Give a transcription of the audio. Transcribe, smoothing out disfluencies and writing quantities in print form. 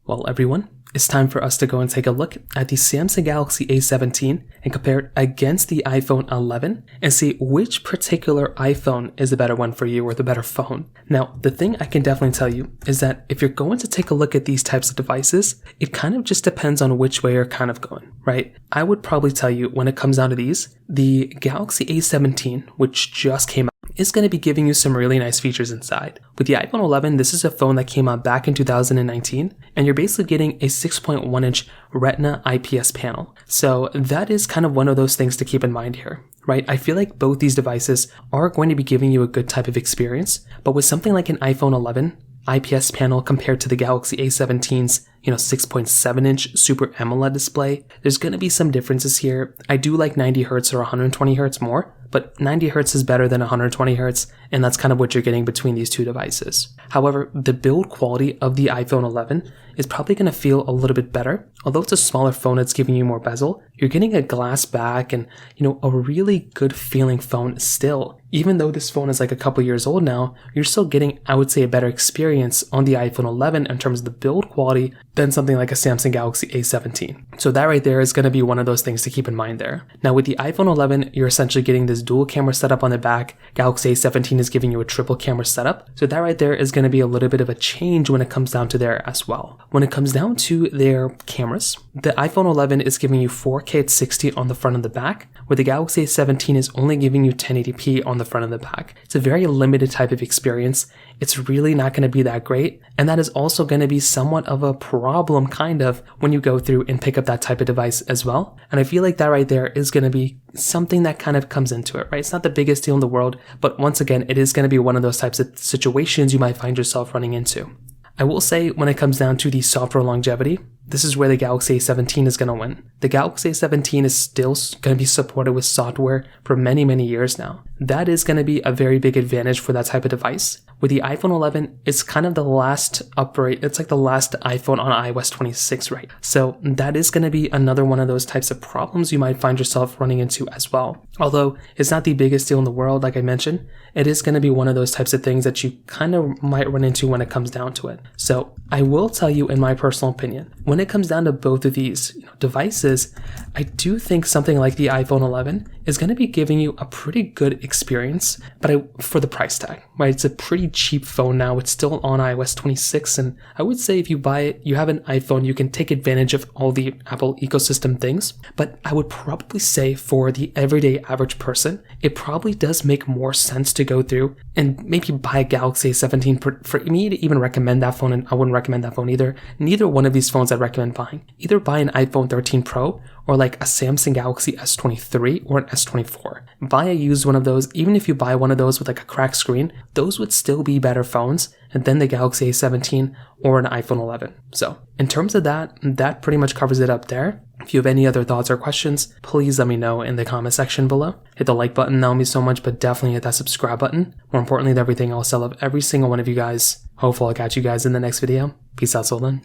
Well, everyone, it's time for us to go and take a look at the Samsung Galaxy A17 and compare it against the iPhone 11 and see which particular iPhone is the better one for you or the better phone. Now, the thing I can definitely tell you is that if you're going to take a look at these types of devices, it kind of just depends on which way you're kind of going, right? I would probably tell you when it comes down to these, the Galaxy A17, which just came out, is going to be giving you some really nice features inside. With the iPhone 11, this is a phone that came out back in 2019, and you're basically getting a 6.1-inch Retina IPS panel. So that is kind of one of those things to keep in mind here, right? I feel like both these devices are going to be giving you a good type of experience, but with something like an iPhone 11 IPS panel compared to the Galaxy A17's 6.7-inch Super AMOLED display, there's going to be some differences here. I do like 90 Hz or 120 Hz more, but 90 Hz is better than 120 Hz, and that's kind of what you're getting between these two devices. However, the build quality of the iPhone 11 is probably going to feel a little bit better. Although it's a smaller phone that's giving you more bezel, you're getting a glass back and, a really good feeling phone still. Even though this phone is like a couple years old now, you're still getting, I would say, a better experience on the iPhone 11 in terms of the build quality than something like a Samsung Galaxy A17. So that right there is going to be one of those things to keep in mind there. Now with the iPhone 11, you're essentially getting this dual camera setup on the back. Galaxy A17 is giving you a triple camera setup. So that right there is going to be a little bit of a change when it comes down to there as well. When it comes down to their cameras, the iPhone 11 is giving you 4K at 60 on the front and the back, where the Galaxy A17 is only giving you 1080p on the front and the back. It's a very limited type of experience. It's really not going to be that great, and that is also going to be somewhat of a problem kind of when you go through and pick up that type of device as well. And I feel like that right there is going to be something that kind of comes into it, right? It's not the biggest deal in the world, but once again, it is going to be one of those types of situations you might find yourself running into. I will say when it comes down to the software longevity, this is where the Galaxy A17 is going to win. The Galaxy A17 is still going to be supported with software for many, many years now. That is going to be a very big advantage for that type of device. With the iPhone 11, it's kind of the last upgrade. It's like the last iPhone on iOS 26, right? So that is going to be another one of those types of problems you might find yourself running into as well. Although it's not the biggest deal in the world, like I mentioned, it is going to be one of those types of things that you kind of might run into when it comes down to it. So I will tell you, in my personal opinion, when it comes down to both of these devices, I do think something like the iPhone 11 is going to be giving you a pretty good experience, but for the price tag, right? It's a pretty cheap phone now. It's still on iOS 26, and I would say if you buy it, you have an iPhone, you can take advantage of all the Apple ecosystem things. But I would probably say for the everyday average person, it probably does make more sense to go through and maybe buy a Galaxy A17 for me to even recommend that phone, and I wouldn't recommend that phone either. Neither one of these phones I'd recommend buying. Either buy an iPhone 13 Pro or like a Samsung Galaxy S23 or an S24. Buy a used one of those. Even if you buy one of those with like a cracked screen, those would still be better phones than the Galaxy A17 or an iPhone 11. So in terms of that pretty much covers it up there. If you have any other thoughts or questions, please let me know in the comment section below. Hit the like button, that would mean so much, but definitely hit that subscribe button. More importantly than everything else, I love every single one of you guys. Hopefully I'll catch you guys in the next video. Peace out, till then.